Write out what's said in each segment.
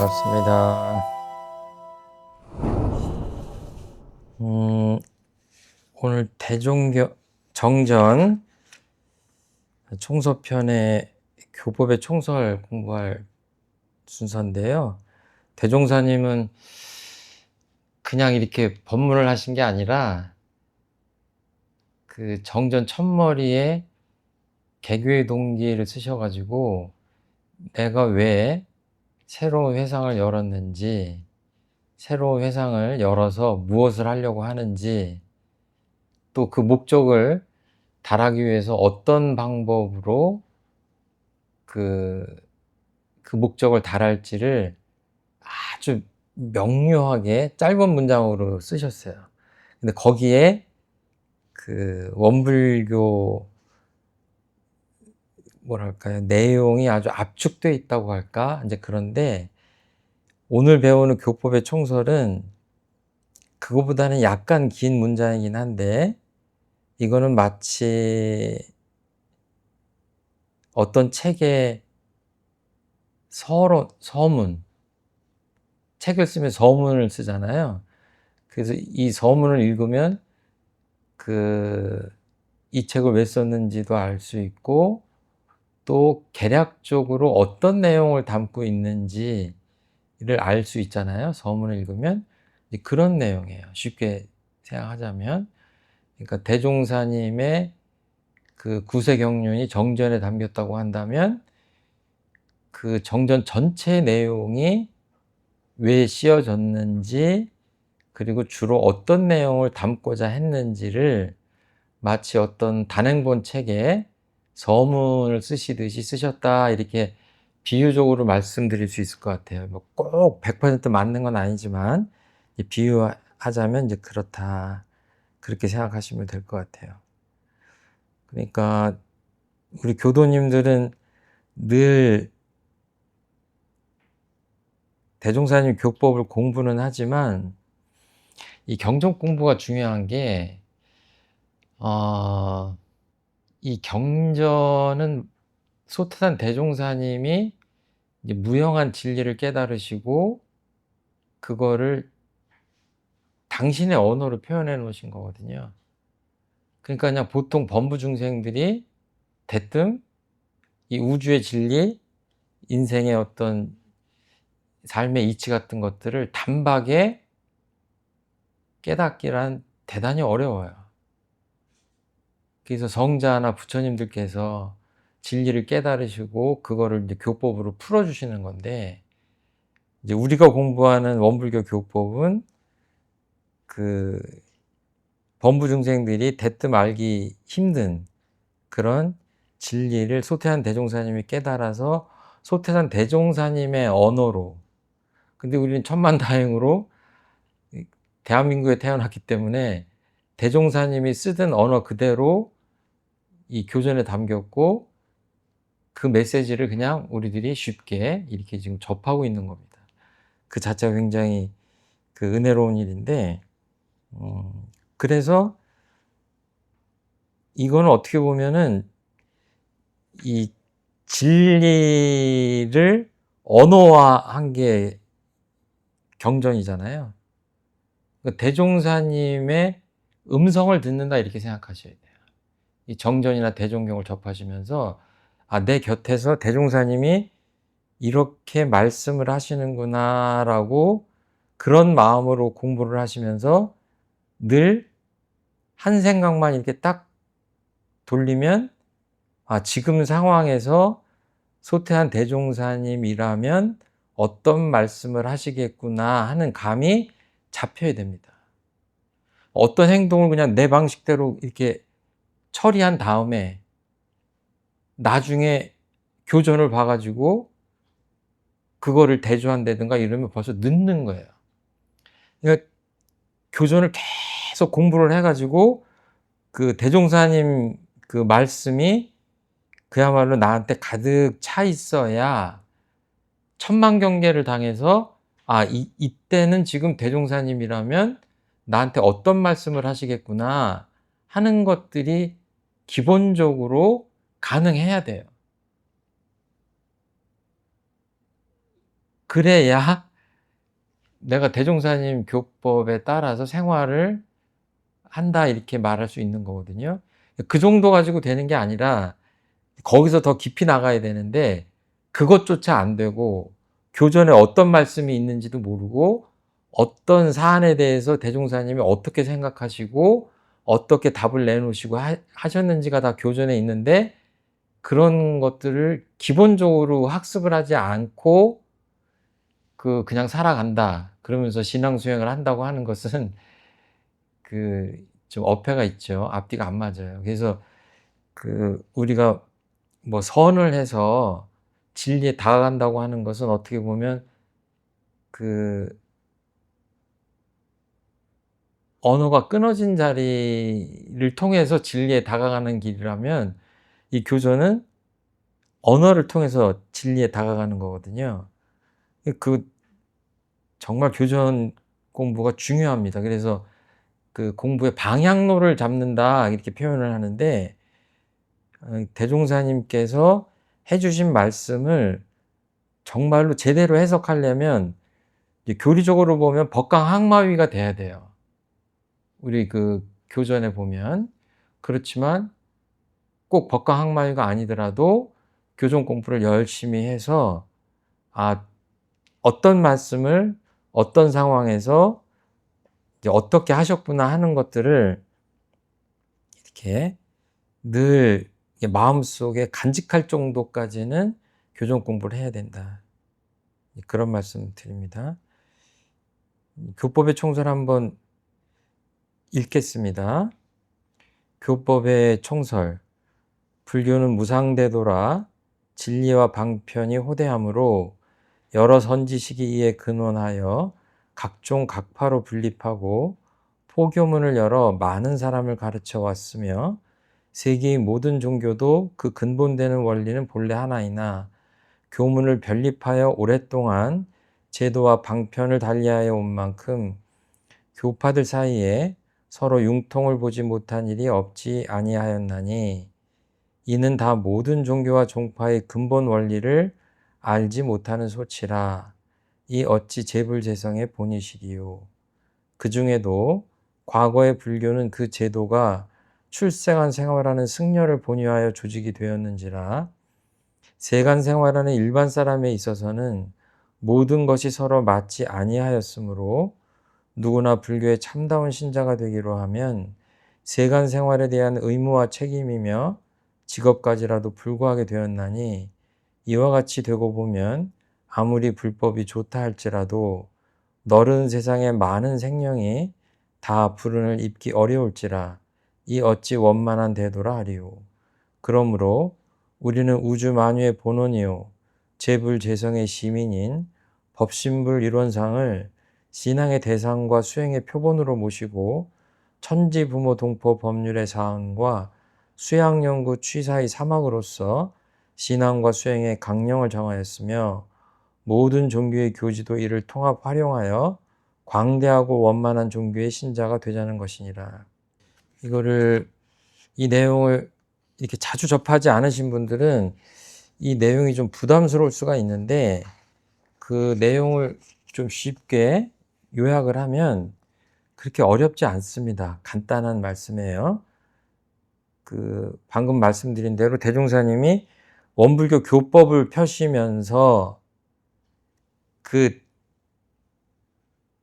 반갑습니다. 오늘 정전 총서편의 교법의 총설 공부할 순서인데요. 대종사님은 그냥 이렇게 법문을 하신 게 아니라 그 정전 첫머리에 개교의 동기를 쓰셔가지고 내가 왜 새로운 회상을 열었는지, 새로운 회상을 열어서 무엇을 하려고 하는지, 또 그 목적을 달하기 위해서 어떤 방법으로 그 목적을 달할지를 아주 명료하게 짧은 문장으로 쓰셨어요. 근데 거기에 그 원불교 뭐랄까요, 내용이 아주 압축되어 있다고 할까? 이제 그런데 오늘 배우는 교법의 총설은 그거보다는 약간 긴 문장이긴 한데, 이거는 마치 어떤 책의 서문, 책을 쓰면 서문을 쓰잖아요. 그래서 이 서문을 읽으면 이 책을 왜 썼는지도 알 수 있고, 또 개략적으로 어떤 내용을 담고 있는지를 알 수 있잖아요. 서문을 읽으면. 그런 내용이에요. 쉽게 생각하자면. 그러니까 대종사님의 그 구세경륜이 정전에 담겼다고 한다면 그 정전 전체 내용이 왜 씌어졌는지, 그리고 주로 어떤 내용을 담고자 했는지를 마치 어떤 단행본 책에 서문을 쓰시듯이 쓰셨다, 이렇게 비유적으로 말씀드릴 수 있을 것 같아요. 뭐 꼭 100% 맞는 건 아니지만 비유하자면 이제 그렇다, 그렇게 생각하시면 될 것 같아요. 그러니까 우리 교도님들은 늘 대종사님 교법을 공부는 하지만 이 경전 공부가 중요한 게, 이 경전은 소태산 대종사님이 이제 무형한 진리를 깨달으시고 그거를 당신의 언어로 표현해 놓으신 거거든요. 그러니까 그냥 보통 범부 중생들이 대뜸 이 우주의 진리, 인생의 어떤 삶의 이치 같은 것들을 단박에 깨닫기란 대단히 어려워요. 그래서 성자나 부처님들께서 진리를 깨달으시고 그거를 이제 교법으로 풀어주시는 건데, 이제 우리가 공부하는 원불교 교법은 그 범부 중생들이 대뜸 알기 힘든 그런 진리를 소태산 대종사님이 깨달아서 소태산 대종사님의 언어로, 근데 우리는 천만다행으로 대한민국에 태어났기 때문에 대종사님이 쓰던 언어 그대로 이 교전에 담겼고, 그 메시지를 그냥 우리들이 쉽게 이렇게 지금 접하고 있는 겁니다. 그 자체가 굉장히 그 은혜로운 일인데, 그래서 이거는 어떻게 보면은 이 진리를 언어화한 게 경전이잖아요. 그러니까 대종사님의 음성을 듣는다, 이렇게 생각하셔야 돼요. 이 정전이나 대종경을 접하시면서 내 곁에서 대종사님이 이렇게 말씀을 하시는구나 라고, 그런 마음으로 공부를 하시면서 늘 한 생각만 이렇게 딱 돌리면, 지금 상황에서 소태한 대종사님이라면 어떤 말씀을 하시겠구나 하는 감이 잡혀야 됩니다. 어떤 행동을 그냥 내 방식대로 이렇게 처리한 다음에 나중에 교전을 봐가지고 그거를 대조한다든가 이러면 벌써 늦는 거예요. 그러니까 교전을 계속 공부를 해가지고 그 대종사님 그 말씀이 그야말로 나한테 가득 차 있어야 천만경계를 당해서 이때는 지금 대종사님이라면 나한테 어떤 말씀을 하시겠구나 하는 것들이 기본적으로 가능해야 돼요. 그래야 내가 대종사님 교법에 따라서 생활을 한다 이렇게 말할 수 있는 거거든요. 그 정도 가지고 되는 게 아니라 거기서 더 깊이 나가야 되는데 그것조차 안 되고 교전에 어떤 말씀이 있는지도 모르고 어떤 사안에 대해서 대종사님이 어떻게 생각하시고 어떻게 답을 내놓으시고 하셨는지가 다 교전에 있는데 그런 것들을 기본적으로 학습을 하지 않고 그냥 살아간다 그러면서 신앙 수행을 한다고 하는 것은 좀 어폐가 있죠. 앞뒤가 안 맞아요. 그래서 우리가 뭐 선을 해서 진리에 다가간다고 하는 것은 어떻게 보면 언어가 끊어진 자리를 통해서 진리에 다가가는 길이라면 이 교전은 언어를 통해서 진리에 다가가는 거거든요. 정말 교전 공부가 중요합니다. 그래서 공부의 방향로를 잡는다 이렇게 표현을 하는데 대종사님께서 해주신 말씀을 정말로 제대로 해석하려면 교리적으로 보면 법강학마위가 돼야 돼요. 우리 교전에 보면. 그렇지만 꼭 법강학마위가 아니더라도 교전 공부를 열심히 해서 어떤 말씀을 어떤 상황에서 이제 어떻게 하셨구나 하는 것들을 이렇게 늘 마음속에 간직할 정도까지는 교전 공부를 해야 된다. 그런 말씀 드립니다. 교법의 총설 한번 읽겠습니다. 교법의 총설. 불교는 무상대도라 진리와 방편이 호대하므로 여러 선지 시기에 근원하여 각종 각파로 분립하고 포교문을 열어 많은 사람을 가르쳐 왔으며 세계의 모든 종교도 그 근본되는 원리는 본래 하나이나 교문을 변립하여 오랫동안 제도와 방편을 달리하여 온 만큼 교파들 사이에 서로 융통을 보지 못한 일이 없지 아니하였나니 이는 다 모든 종교와 종파의 근본 원리를 알지 못하는 소치라. 이 어찌 재불재성의 본이시리요. 그 중에도 과거의 불교는 그 제도가 출생한 생활하는 승려를 본유하여 조직이 되었는지라 세간 생활하는 일반 사람에 있어서는 모든 것이 서로 맞지 아니하였으므로 누구나 불교의 참다운 신자가 되기로 하면 세간 생활에 대한 의무와 책임이며 직업까지라도 불구하게 되었나니 이와 같이 되고 보면 아무리 불법이 좋다 할지라도 너른 세상의 많은 생명이 다 불운을 입기 어려울지라 이 어찌 원만한 대도라 하리요. 그러므로 우리는 우주 만유의 본원이요 재불재성의 시민인 법신불 일원상을 신앙의 대상과 수행의 표본으로 모시고 천지부모 동포 법률의 사항과 수양연구 취사의 사막으로서 신앙과 수행의 강령을 정하였으며 모든 종교의 교지도 이를 통합 활용하여 광대하고 원만한 종교의 신자가 되자는 것이니라. 이 내용을 이렇게 자주 접하지 않으신 분들은 이 내용이 좀 부담스러울 수가 있는데 그 내용을 좀 쉽게 요약을 하면 그렇게 어렵지 않습니다. 간단한 말씀이에요. 방금 말씀드린 대로 대종사님이 원불교 교법을 펴시면서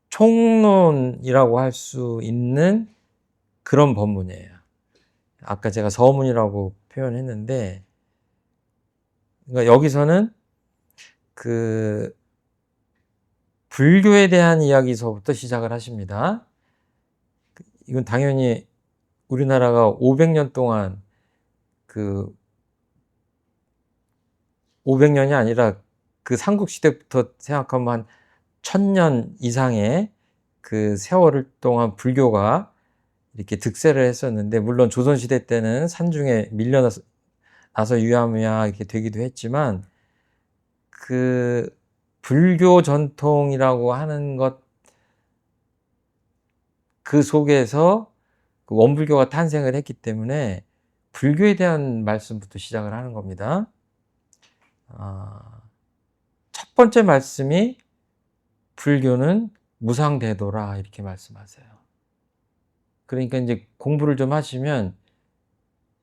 총론이라고 할 수 있는 그런 법문이에요. 아까 제가 서문이라고 표현했는데, 그러니까 여기서는 불교에 대한 이야기서부터 시작을 하십니다. 이건 당연히 우리나라가 500년 동안 500년이 아니라 삼국시대부터 생각하면 한 1000년 이상의 세월 동안 불교가 이렇게 득세를 했었는데, 물론 조선시대 때는 산중에 밀려나서 유야무야 이렇게 되기도 했지만, 불교 전통이라고 하는 것, 그 속에서 원불교가 탄생을 했기 때문에 불교에 대한 말씀부터 시작을 하는 겁니다. 첫 번째 말씀이 불교는 무상대도라 이렇게 말씀하세요. 그러니까 이제 공부를 좀 하시면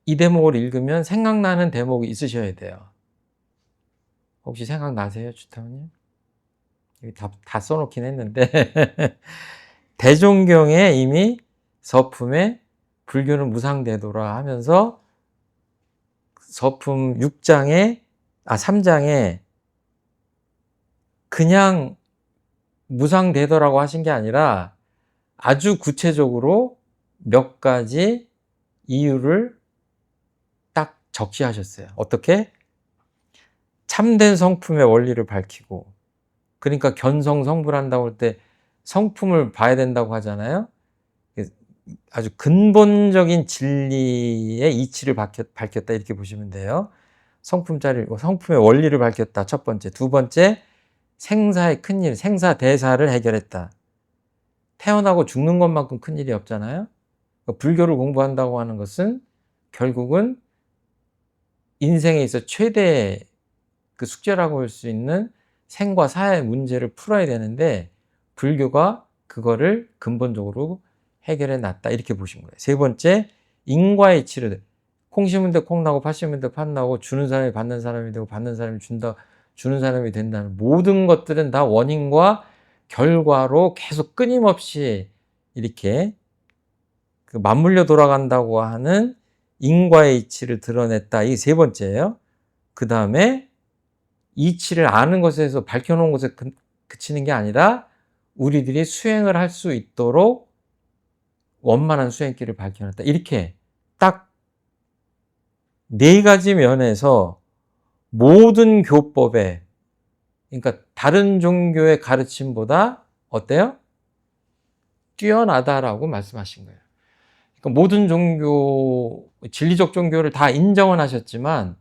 이 대목을 읽으면 생각나는 대목이 있으셔야 돼요. 혹시 생각나세요, 주타님? 여기 다 써놓긴 했는데 대종경에 이미 서품에 불교는 무상대도라 하면서 서품 3장에 그냥 무상대도라고 하신 게 아니라 아주 구체적으로 몇 가지 이유를 딱 적시하셨어요. 어떻게? 참된 성품의 원리를 밝히고, 그러니까 견성성불한다고 할 때 성품을 봐야 된다고 하잖아요. 아주 근본적인 진리의 이치를 밝혔다 이렇게 보시면 돼요. 성품의 원리를 밝혔다. 첫 번째. 두 번째, 생사의 큰일, 생사대사를 해결했다. 태어나고 죽는 것만큼 큰일이 없잖아요. 불교를 공부한다고 하는 것은 결국은 인생에 있어 최대의 그 숙제라고 할 수 있는 생과 사의 문제를 풀어야 되는데 불교가 그거를 근본적으로 해결해 놨다 이렇게 보신 거예요. 세 번째, 인과의 이치를, 콩 심은 데 콩 나고 팥 심은 데 팥 나고 주는 사람이 받는 사람이 되고 받는 사람이 주는 사람이 된다는 모든 것들은 다 원인과 결과로 계속 끊임없이 이렇게 그 맞물려 돌아간다고 하는 인과의 이치를 드러냈다. 이게 세 번째예요. 그 다음에 이치를 아는 것에서 밝혀놓은 것에 그치는 게 아니라 우리들이 수행을 할 수 있도록 원만한 수행길을 밝혀놨다. 이렇게 딱 네 가지 면에서 모든 교법에, 그러니까 다른 종교의 가르침보다 어때요? 뛰어나다라고 말씀하신 거예요. 그러니까 모든 종교, 진리적 종교를 다 인정은 하셨지만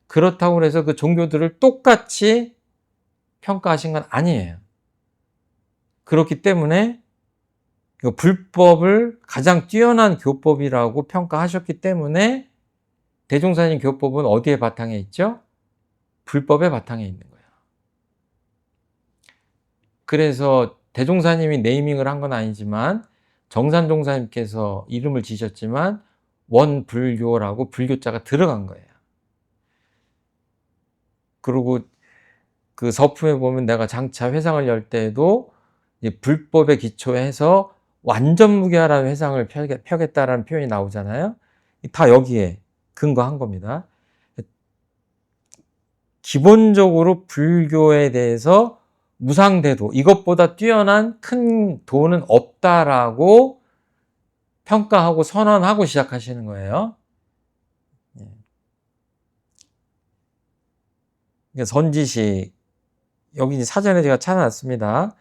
그렇다고 해서 그 종교들을 똑같이 평가하신 건 아니에요. 그렇기 때문에 불법을 가장 뛰어난 교법이라고 평가하셨기 때문에 대종사님 교법은 어디에 바탕에 있죠? 불법의 바탕에 있는 거예요. 그래서 대종사님이 네이밍을 한 건 아니지만 정산종사님께서 이름을 지셨지만 원불교라고 불교자가 들어간 거예요. 그리고 그 서품에 보면 내가 장차 회상을 열 때에도 불법에 기초해서 완전 무결한 회상을 펴겠다라는 표현이 나오잖아요. 다 여기에 근거한 겁니다. 기본적으로 불교에 대해서 무상대도, 이것보다 뛰어난 큰 도는 없다라고 평가하고 선언하고 시작하시는 거예요. 선지식, 여기 사전에 제가 찾아놨습니다.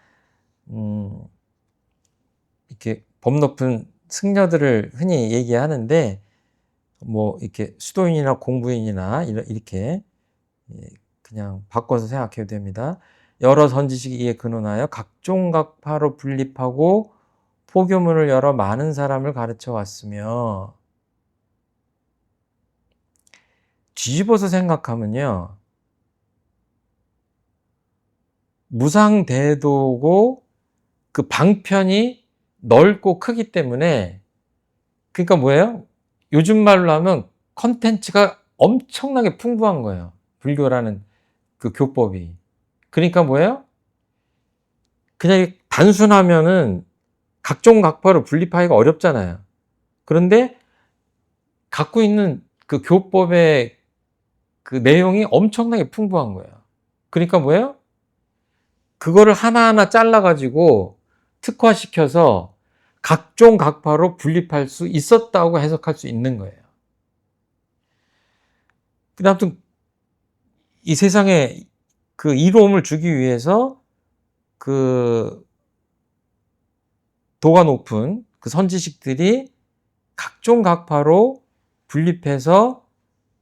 이렇게 법 높은 승려들을 흔히 얘기하는데, 뭐, 이렇게 수도인이나 공부인이나 이렇게 그냥 바꿔서 생각해도 됩니다. 여러 선지식이 이에 근원하여 각종각파로 분립하고 포교문을 열어 많은 사람을 가르쳐 왔으며, 뒤집어서 생각하면요, 무상대도고 그 방편이 넓고 크기 때문에, 그러니까 뭐예요? 요즘 말로 하면 컨텐츠가 엄청나게 풍부한 거예요. 불교라는 그 교법이. 그러니까 뭐예요? 그냥 단순하면은 각종각파로 분립하기가 어렵잖아요. 그런데 갖고 있는 그 교법의 그 내용이 엄청나게 풍부한 거예요. 그러니까 뭐예요? 그거를 하나하나 잘라가지고 특화시켜서 각종각파로 분립할 수 있었다고 해석할 수 있는 거예요. 아무튼 이 세상에 그 이로움을 주기 위해서 그 도가 높은 그 선지식들이 각종각파로 분립해서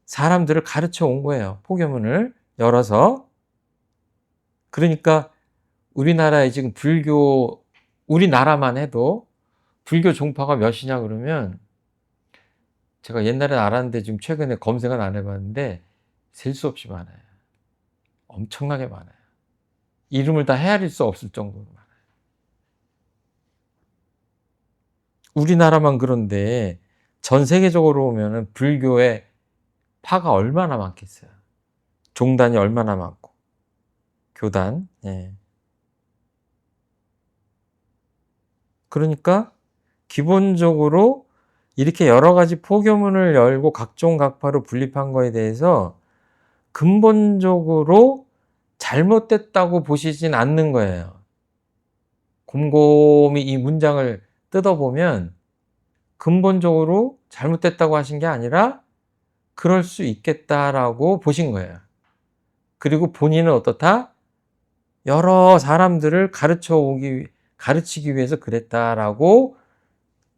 사람들을 가르쳐 온 거예요. 포교문을 열어서. 그러니까 우리나라에 지금 우리나라만 해도 불교 종파가 몇이냐 그러면 제가 옛날엔 알았는데 지금 최근에 검색은 안 해봤는데 셀 수 없이 많아요. 엄청나게 많아요. 이름을 다 헤아릴 수 없을 정도로 많아요. 우리나라만 그런데 전 세계적으로 보면은 불교의 파가 얼마나 많겠어요. 종단이 얼마나 많고, 교단. 예. 그러니까 기본적으로 이렇게 여러 가지 포교문을 열고 각종 각파로 분립한 거에 대해서 근본적으로 잘못됐다고 보시진 않는 거예요. 곰곰이 이 문장을 뜯어보면 근본적으로 잘못됐다고 하신 게 아니라 그럴 수 있겠다라고 보신 거예요. 그리고 본인은 어떻다? 여러 사람들을 가르치기 위해서 그랬다라고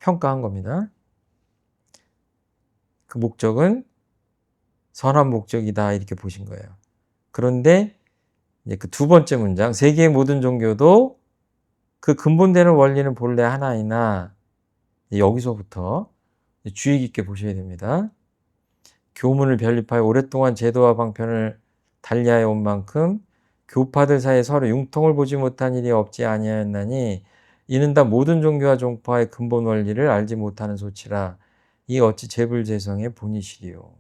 평가한 겁니다. 그 목적은 선한 목적이다 이렇게 보신 거예요. 그런데 이제 그 두 번째 문장, 세계의 모든 종교도 그 근본되는 원리는 본래 하나이나, 여기서부터 주의 깊게 보셔야 됩니다. 교문을 변립하여 오랫동안 제도와 방편을 달리하여 온 만큼 교파들 사이에 서로 융통을 보지 못한 일이 없지 아니하였나니 이는 다 모든 종교와 종파의 근본 원리를 알지 못하는 소치라. 이 어찌 재불재성의 본이시리요.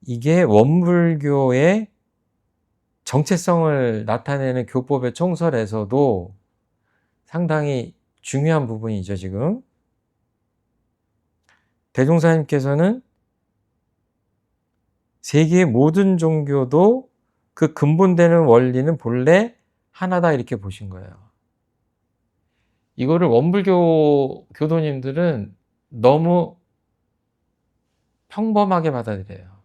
이게 원불교의 정체성을 나타내는 교법의 총설에서도 상당히 중요한 부분이죠, 지금. 대종사님께서는 세계의 모든 종교도 그 근본되는 원리는 본래 하나다 이렇게 보신 거예요. 이거를 원불교 교도님들은 너무 평범하게 받아들여요.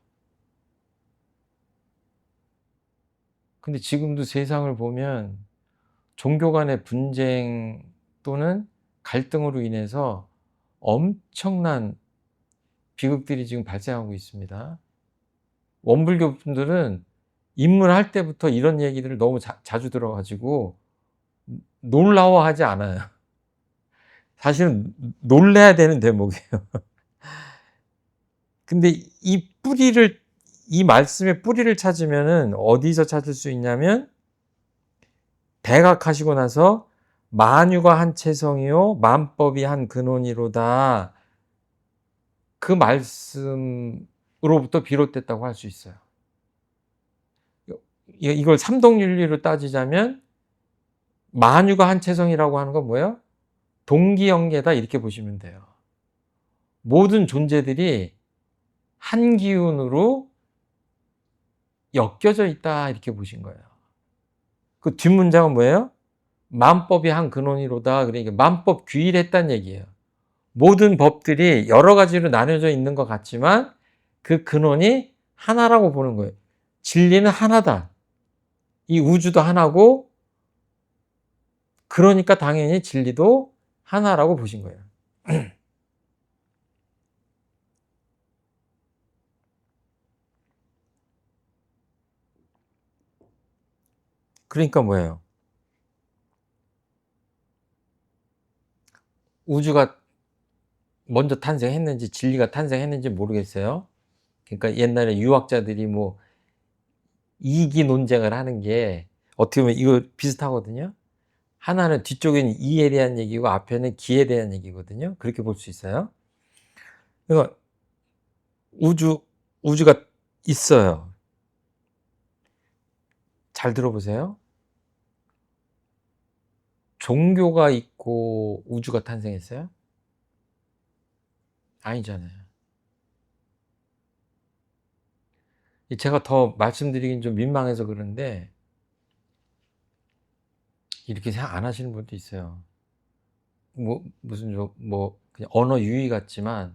근데 지금도 세상을 보면 종교 간의 분쟁 또는 갈등으로 인해서 엄청난 비극들이 지금 발생하고 있습니다. 원불교 분들은 입문할 때부터 이런 얘기들을 너무 자주 들어가지고 놀라워하지 않아요. 사실은 놀래야 되는 대목이에요. 근데 이 말씀의 뿌리를 찾으면은 어디서 찾을 수 있냐면, 대각하시고 나서 만유가 한 체성이요 만법이 한 근원이로다, 그 말씀으로부터 비롯됐다고 할 수 있어요. 이걸 삼동윤리로 따지자면 만유가 한 체성이라고 하는 건 뭐예요? 동기연계다 이렇게 보시면 돼요. 모든 존재들이 한 기운으로 엮여져 있다 이렇게 보신 거예요. 그 뒷문장은 뭐예요? 만법이 한 근원이로다. 그러니까 만법 귀일했다는 얘기예요. 모든 법들이 여러 가지로 나뉘어져 있는 것 같지만 그 근원이 하나라고 보는 거예요. 진리는 하나다. 이 우주도 하나고, 그러니까 당연히 진리도 하나라고 보신 거예요. 그러니까 뭐예요? 우주가 먼저 탄생했는지 진리가 탄생했는지 모르겠어요. 그러니까 옛날에 유학자들이 뭐 이기 논쟁을 하는 게 어떻게 보면 이거 비슷하거든요. 하나는 뒤쪽에는 이에 대한 얘기고 앞에는 기에 대한 얘기거든요. 그렇게 볼 수 있어요. 그러니까 우주가 있어요. 잘 들어보세요. 종교가 있고 우주가 탄생했어요? 아니잖아요. 제가 더 말씀드리긴 좀 민망해서 그런데 이렇게 생각 안 하시는 분도 있어요. 무슨 그냥 언어 유희 같지만,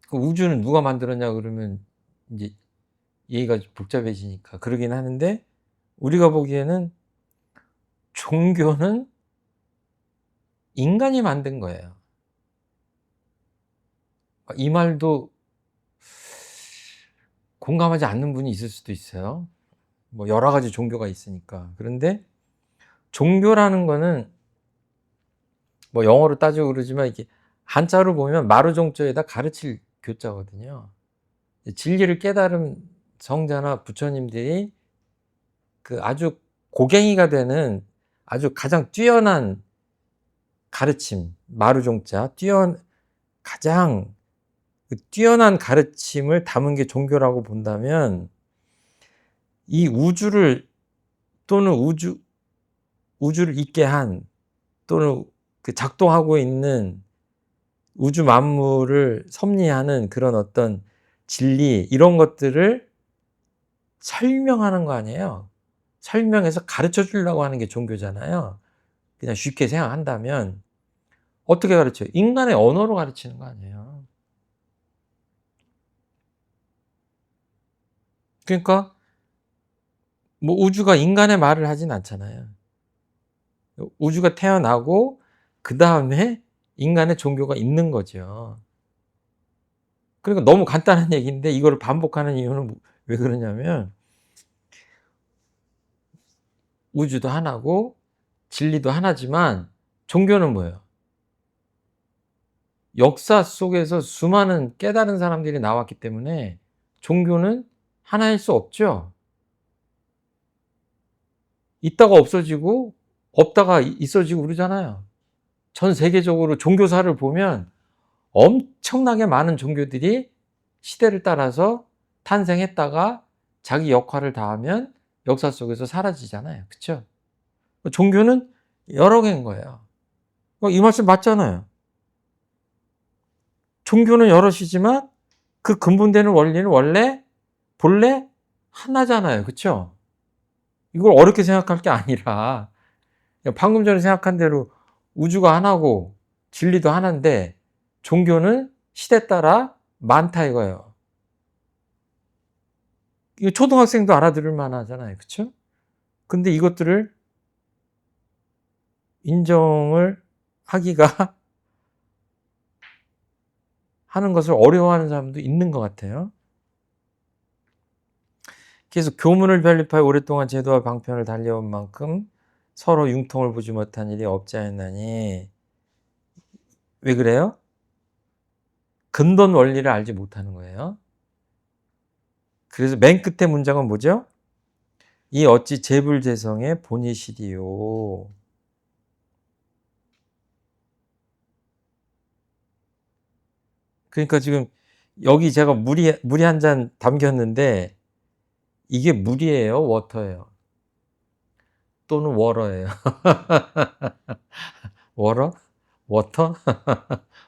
그 우주는 누가 만들었냐 그러면 이제 얘기가 복잡해지니까 그러긴 하는데, 우리가 보기에는 종교는 인간이 만든 거예요. 이 말도 공감하지 않는 분이 있을 수도 있어요. 뭐 여러 가지 종교가 있으니까. 그런데 종교라는 거는 뭐 영어로 따지고 그러지만 이게 한자로 보면 마루종자에다 가르칠 교자거든요. 진리를 깨달은 성자나 부처님들이 그 아주 고갱이가 되는 아주 가장 뛰어난 가르침, 마루종자, 가장 뛰어난 가르침을 담은 게 종교라고 본다면, 이 우주를 또는 우주를 있게 한, 또는 그 작동하고 있는 우주 만물을 섭리하는 그런 어떤 진리, 이런 것들을 설명하는 거 아니에요. 설명해서 가르쳐 주려고 하는 게 종교잖아요. 그냥 쉽게 생각한다면 어떻게 가르쳐요? 인간의 언어로 가르치는 거 아니에요. 그러니까 뭐 우주가 인간의 말을 하진 않잖아요. 우주가 태어나고 그 다음에 인간의 종교가 있는 거죠. 그러니까 너무 간단한 얘기인데 이거를 반복하는 이유는 왜 그러냐면, 우주도 하나고 진리도 하나지만 종교는 뭐예요? 역사 속에서 수많은 깨달은 사람들이 나왔기 때문에 종교는 하나일 수 없죠. 있다가 없어지고 없다가 있어지고 그러잖아요. 전 세계적으로 종교사를 보면 엄청나게 많은 종교들이 시대를 따라서 탄생했다가 자기 역할을 다하면 역사 속에서 사라지잖아요. 그렇죠? 종교는 여러 개인 거예요. 이 말씀 맞잖아요. 종교는 여럿이지만 그 근본되는 원리는 본래 하나잖아요. 그렇죠? 이걸 어렵게 생각할 게 아니라 방금 전에 생각한 대로 우주가 하나고 진리도 하나인데 종교는 시대 따라 많다 이거예요. 이거 초등학생도 알아들을 만하잖아요. 그렇죠? 근데 이것들을 인정을 하기가 하는 것을 어려워하는 사람도 있는 것 같아요. 그래서 교문을 편립하여 오랫동안 제도와 방편을 달려온 만큼 서로 융통을 보지 못한 일이 없지 않나니, 왜 그래요? 근본 원리를 알지 못하는 거예요. 그래서 맨 끝에 문장은 뭐죠? 이 어찌 재불재성의 본이시리요. 그러니까 지금 여기 제가 물이 한 잔 담겼는데 이게 물이에요, 워터예요? 또는 워러예요? 워러? 워터?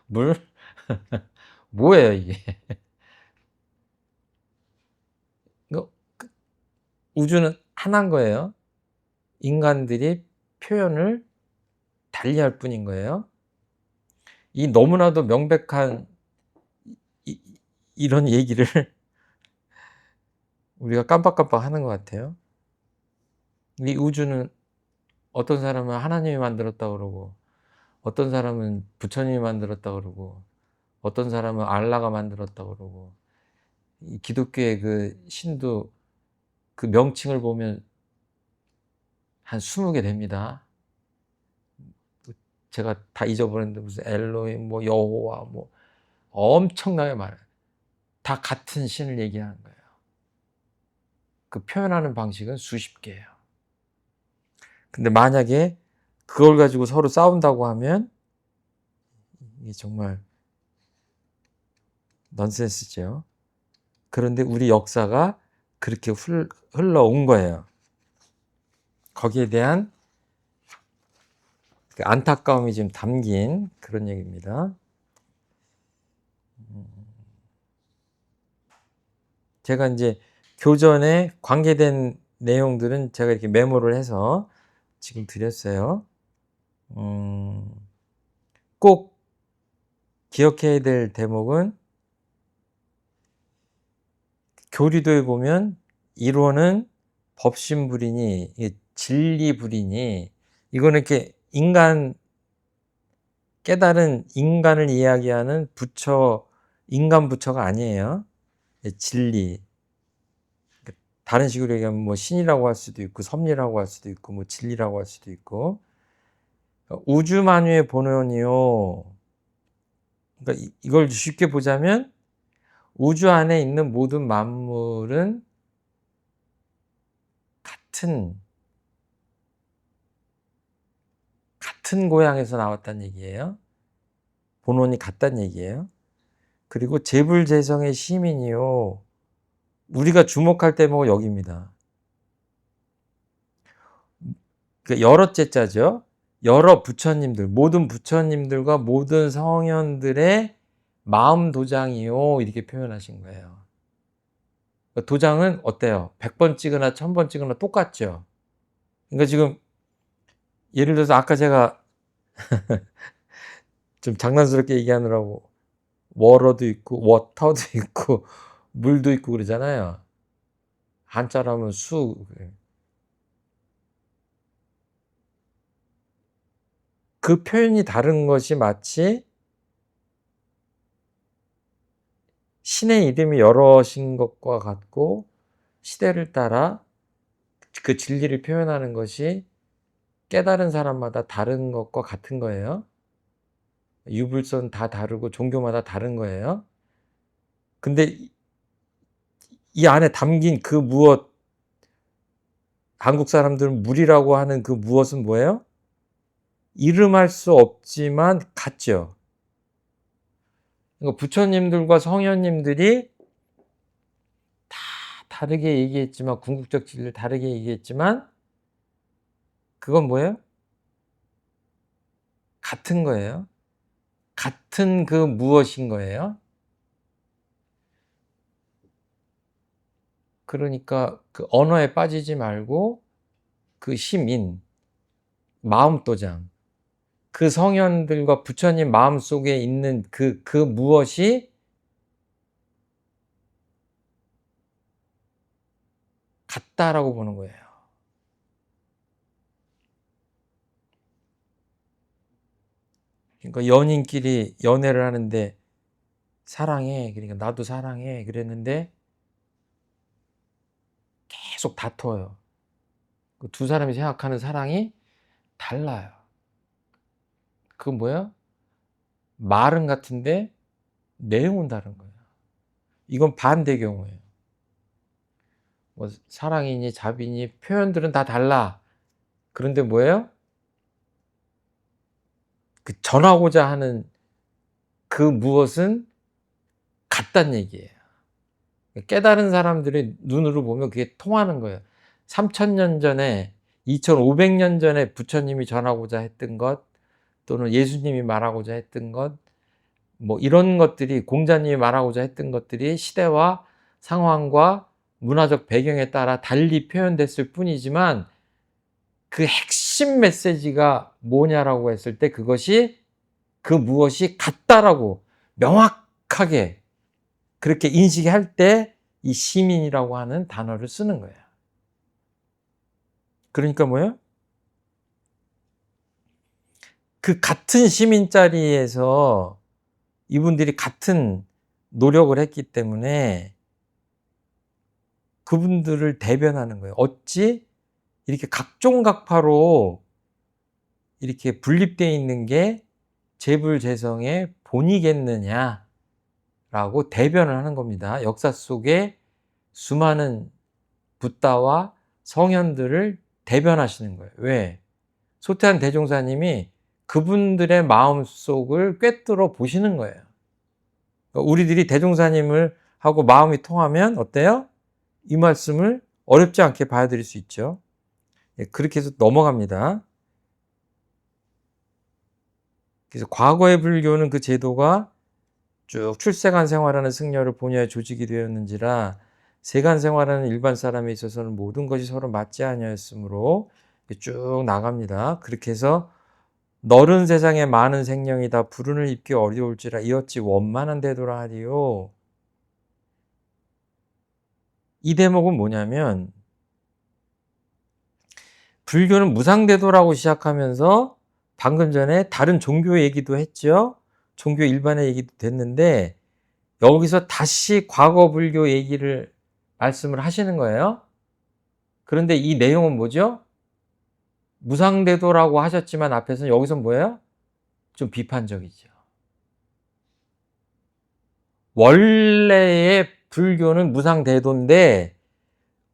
물? 뭐예요, 이게? 우주는 하나인 거예요. 인간들이 표현을 달리할 뿐인 거예요. 이 너무나도 명백한 이런 얘기를 우리가 깜빡깜빡 하는 것 같아요. 이 우주는 어떤 사람은 하나님이 만들었다고 그러고, 어떤 사람은 부처님이 만들었다고 그러고, 어떤 사람은 알라가 만들었다고 그러고, 이 기독교의 그 신도 그 명칭을 보면 한 20개 됩니다. 제가 다 잊어버렸는데 무슨 엘로힘, 뭐 여호와, 뭐 엄청나게 많아요. 다 같은 신을 얘기하는 거예요. 그 표현하는 방식은 수십 개예요. 근데 만약에 그걸 가지고 서로 싸운다고 하면 이게 정말 넌센스죠. 그런데 우리 역사가 그렇게 흘러온 거예요. 거기에 대한 안타까움이 지금 담긴 그런 얘기입니다. 제가 이제 교전에 관계된 내용들은 제가 이렇게 메모를 해서 지금 드렸어요. 꼭 기억해야 될 대목은, 교리도에 보면 이론은 법신불이니 진리불이니, 이거는 이렇게 깨달은 인간을 이야기하는 인간 부처가 아니에요. 진리. 다른 식으로 얘기하면 뭐 신이라고 할 수도 있고, 섭리라고 할 수도 있고, 뭐 진리라고 할 수도 있고. 우주만유의 본원이요. 그러니까 이걸 쉽게 보자면 우주 안에 있는 모든 만물은 같은 고향에서 나왔다는 얘기예요. 본원이 같다는 얘기예요. 그리고 재불재성의 시민이요. 우리가 주목할 대목은 여기입니다. 여러 제자죠. 여러 부처님들, 모든 부처님들과 모든 성현들의 마음 도장이요. 이렇게 표현하신 거예요. 도장은 어때요? 100번 찍으나 1000번 찍으나 똑같죠. 그러니까 지금 예를 들어서 아까 제가 좀 장난스럽게 얘기하느라고 워러도 있고 워터도 있고 물도 있고 그러잖아요. 한자로 하면 수. 그 표현이 다른 것이 마치 신의 이름이 여러신 것과 같고 시대를 따라 그 진리를 표현하는 것이 깨달은 사람마다 다른 것과 같은 거예요. 유불선 다 다르고 종교마다 다른 거예요. 근데 이 안에 담긴 그 무엇, 한국 사람들은 물이라고 하는 그 무엇은 뭐예요? 이름할 수 없지만 같죠. 그러니까 부처님들과 성현님들이 다 다르게 얘기했지만, 궁극적 진리를 다르게 얘기했지만 그건 뭐예요? 같은 거예요. 같은 그 무엇인 거예요. 그러니까 그 언어에 빠지지 말고 그 시민, 마음도장, 그 성현들과 부처님 마음속에 있는 그 무엇이 같다라고 보는 거예요. 그러니까 연인끼리 연애를 하는데 사랑해, 그러니까 나도 사랑해 그랬는데 계속 다퉈요. 그 두 사람이 생각하는 사랑이 달라요. 그건 뭐야? 말은 같은데 내용은 다른 거예요. 이건 반대 경우예요. 뭐 사랑이니 자비니 표현들은 다 달라. 그런데 뭐예요? 그 전하고자 하는 그 무엇은 같다는 얘기예요. 깨달은 사람들의 눈으로 보면 그게 통하는 거예요. 3000년 전에, 2500년 전에 부처님이 전하고자 했던 것, 또는 예수님이 말하고자 했던 것, 뭐 이런 것들이, 공자님이 말하고자 했던 것들이 시대와 상황과 문화적 배경에 따라 달리 표현됐을 뿐이지만, 그 핵심 메시지가 뭐냐라고 했을 때 그것이, 그 무엇이 같다라고 명확하게 그렇게 인식할 때 이 시민이라고 하는 단어를 쓰는 거예요. 그러니까 뭐예요? 그 같은 시민 자리에서 이분들이 같은 노력을 했기 때문에 그분들을 대변하는 거예요. 어찌 이렇게 각종각파로 이렇게 분립되어 있는 게 재불재성의 본이겠느냐라고 대변을 하는 겁니다. 역사 속에 수많은 붓다와 성현들을 대변하시는 거예요. 왜? 소태한 대종사님이 그분들의 마음속을 꿰뚫어 보시는 거예요. 우리들이 대종사님을 하고 마음이 통하면 어때요? 이 말씀을 어렵지 않게 받아들일 수 있죠. 그렇게 해서 넘어갑니다. 그래서 과거의 불교는 그 제도가 쭉 출세간 생활하는 승려를 본여의 조직이 되었는지라 세간 생활하는 일반 사람에 있어서는 모든 것이 서로 맞지 아니하였으므로 쭉 나갑니다. 그렇게 해서 너른 세상에 많은 생령이 다 불운을 입기 어려울지라 이어찌 원만한 대도라 하리요. 이 대목은 뭐냐면, 불교는 무상대도라고 시작하면서 방금 전에 다른 종교 얘기도 했죠. 종교 일반의 얘기도 됐는데 여기서 다시 과거 불교 얘기를 말씀을 하시는 거예요. 그런데 이 내용은 뭐죠? 무상대도라고 하셨지만 앞에서는, 여기서 뭐예요? 좀 비판적이죠. 원래의 불교는 무상대도인데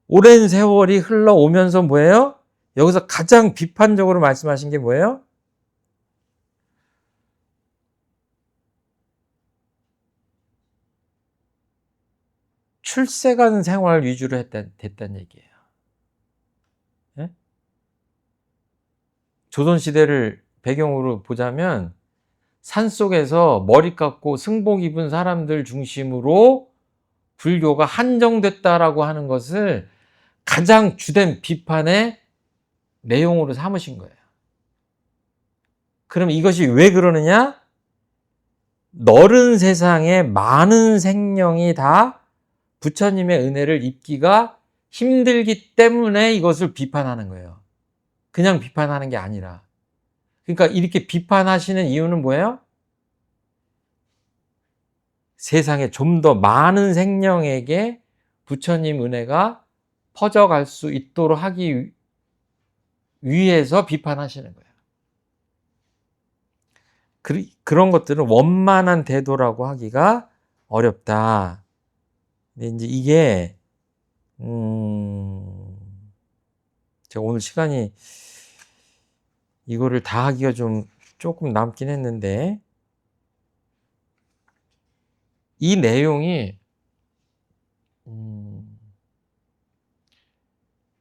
오랜 세월이 흘러오면서 뭐예요? 여기서 가장 비판적으로 말씀하신 게 뭐예요? 출세간 생활 위주로 됐다는 얘기예요. 예? 조선시대를 배경으로 보자면 산속에서 머리 깎고 승복 입은 사람들 중심으로 불교가 한정됐다라고 하는 것을 가장 주된 비판의 내용으로 삼으신 거예요. 그럼 이것이 왜 그러느냐? 넓은 세상에 많은 생명이 다 부처님의 은혜를 입기가 힘들기 때문에 이것을 비판하는 거예요. 그냥 비판하는 게 아니라. 그러니까 이렇게 비판하시는 이유는 뭐예요? 세상에 좀 더 많은 생명에게 부처님 은혜가 퍼져갈 수 있도록 하기 위해서 비판하시는 거예요. 그런 것들은 원만한 대도라고 하기가 어렵다. 근데 이제 이게 제가 오늘 시간이 이거를 다 하기가 좀 조금 남긴 했는데 이 내용이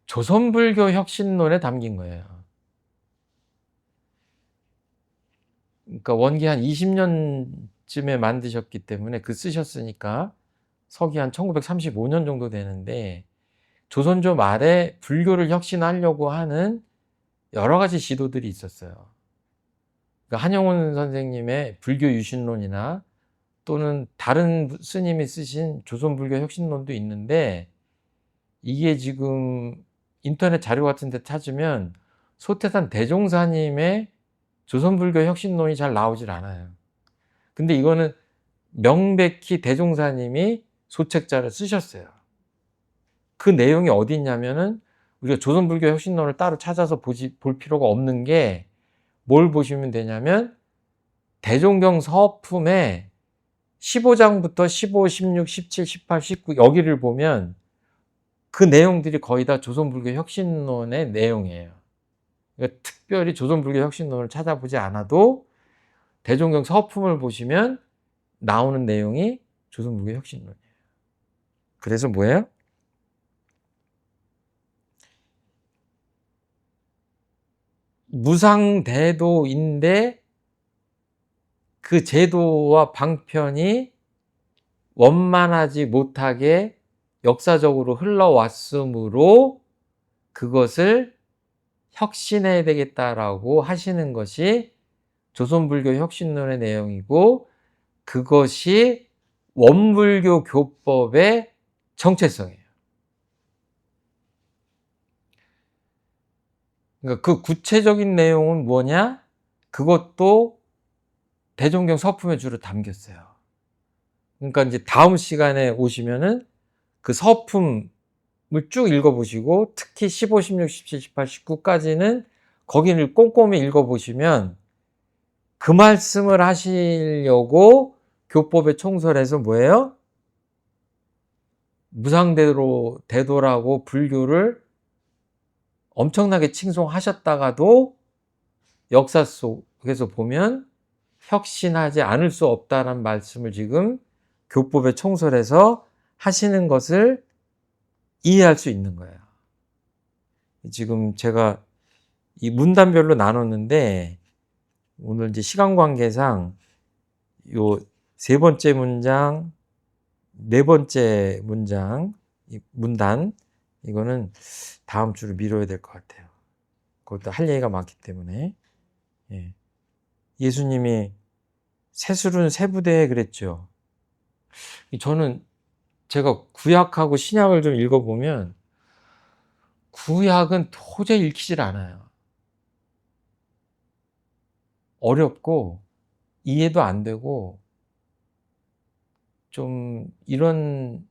조선불교 혁신론에 담긴 거예요. 그러니까 원기 한 20년쯤에 만드셨기 때문에 쓰셨으니까 서기 한 1935년 정도 되는데 조선조 말에 불교를 혁신하려고 하는 여러 가지 시도들이 있었어요. 그러니까 한영훈 선생님의 불교 유신론이나 또는 다른 스님이 쓰신 조선불교 혁신론도 있는데 이게 지금 인터넷 자료 같은 데 찾으면 소태산 대종사님의 조선불교 혁신론이 잘 나오질 않아요. 근데 이거는 명백히 대종사님이 소책자를 쓰셨어요. 그 내용이 어디 있냐면은 우리가 조선불교 혁신론을 따로 찾아서 볼 필요가 없는 게 뭘 보시면 되냐면 대종경 서품에 15장부터 15, 16, 17, 18, 19 여기를 보면 그 내용들이 거의 다 조선불교 혁신론의 내용이에요. 그러니까 특별히 조선불교 혁신론을 찾아보지 않아도 대종경 서품을 보시면 나오는 내용이 조선불교 혁신론이에요. 그래서 뭐예요? 무상대도인데 그 제도와 방편이 원만하지 못하게 역사적으로 흘러왔으므로 그것을 혁신해야 되겠다라고 하시는 것이 조선불교 혁신론의 내용이고 그것이 원불교 교법의 정체성이에요. 그러니까 그 구체적인 내용은 뭐냐? 그것도 대종경 서품에 주로 담겼어요. 그러니까 이제 다음 시간에 오시면은 그 서품을 쭉 읽어보시고 특히 15, 16, 17, 18, 19까지는 거기를 꼼꼼히 읽어보시면 그 말씀을 하시려고 교법의 총설에서 뭐예요? 무상대도라고 불교를 엄청나게 칭송하셨다가도 역사 속에서 보면 혁신하지 않을 수 없다는 말씀을 지금 교법의 총설에서 하시는 것을 이해할 수 있는 거예요. 지금 제가 이 문단별로 나눴는데 오늘 이제 시간 관계상 요 세 번째 문장, 네 번째 문장, 이 문단 이거는 다음 주로 미뤄야 될 것 같아요. 그것도 할 얘기가 많기 때문에. 예. 예수님이 세술은 세부대 그랬죠. 저는 제가 구약하고 신약을 좀 읽어보면 구약은 도저히 읽히질 않아요. 어렵고 이해도 안 되고 좀 이런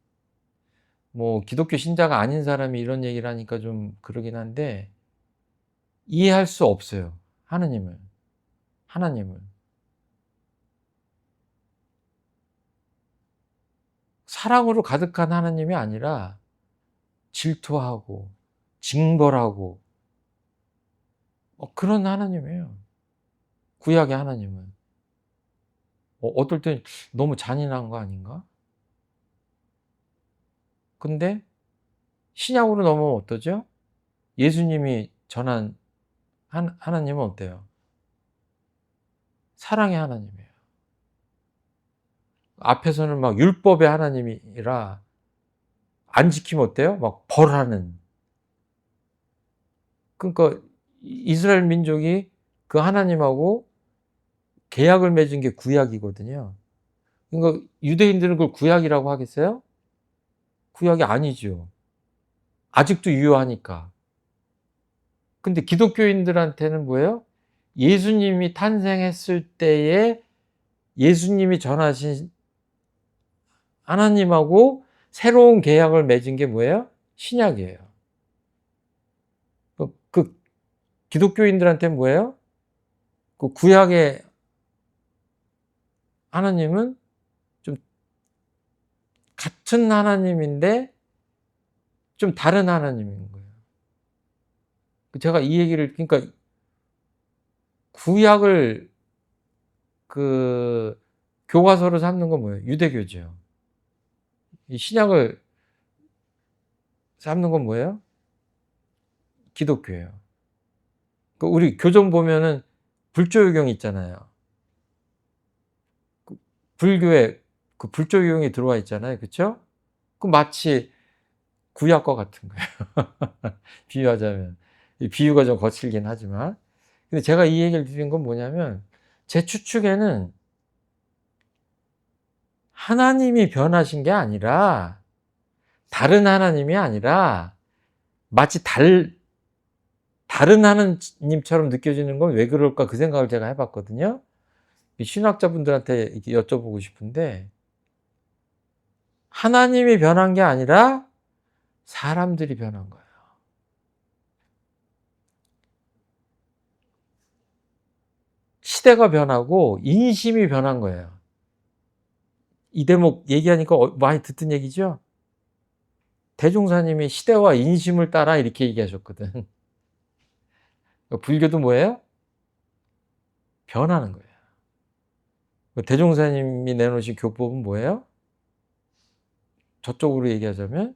뭐 기독교 신자가 아닌 사람이 이런 얘기를 하니까 좀 그러긴 한데 이해할 수 없어요. 하나님을. 사랑으로 가득한 하나님이 아니라 질투하고 징벌하고 그런 하나님이에요. 구약의 하나님은. 어떨 땐 너무 잔인한 거 아닌가? 근데 신약으로 넘어오면 어떠죠? 예수님이 전한 하나님은 어때요? 사랑의 하나님이에요. 앞에서는 막 율법의 하나님이라 안 지키면 어때요? 막 벌하는. 그러니까 이스라엘 민족이 그 하나님하고 계약을 맺은 게 구약이거든요. 그러니까 유대인들은 그걸 구약이라고 하겠어요? 구약이 아니죠. 아직도 유효하니까. 근데 기독교인들한테는 뭐예요? 예수님이 탄생했을 때에 예수님이 전하신 하나님하고 새로운 계약을 맺은 게 뭐예요? 신약이에요. 그 기독교인들한테는 뭐예요? 그 구약의 하나님은 좀 같은 하나님인데 좀 다른 하나님인 거예요. 제가 이 얘기를, 그러니까 구약을 그 교과서로 삼는 건 뭐예요? 유대교죠. 이 신약을 삼는 건 뭐예요? 기독교예요. 그 우리 교전 보면은 불조유경 있잖아요. 불교에 그 불조유경이 들어와 있잖아요. 그쵸? 그 마치 구약과 같은 거예요. 비유하자면. 이 비유가 좀 거칠긴 하지만. 근데 제가 이 얘기를 드린 건 뭐냐면, 제 추측에는 하나님이 변하신 게 아니라, 다른 하나님이 아니라, 마치 다른 하나님처럼 느껴지는 건 왜 그럴까, 그 생각을 제가 해봤거든요. 신학자분들한테 이렇게 여쭤보고 싶은데, 하나님이 변한 게 아니라 사람들이 변한 거예요. 시대가 변하고 인심이 변한 거예요. 이 대목 얘기하니까 많이 듣던 얘기죠? 대종사님이 시대와 인심을 따라 이렇게 얘기하셨거든. 불교도 뭐예요? 변하는 거예요. 대종사님이 내놓으신 교법은 뭐예요? 저쪽으로 얘기하자면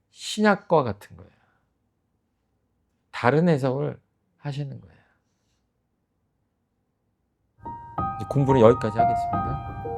신약과 같은 거예요. 다른 해석을 하시는 거예요. 공부는 여기까지 하겠습니다.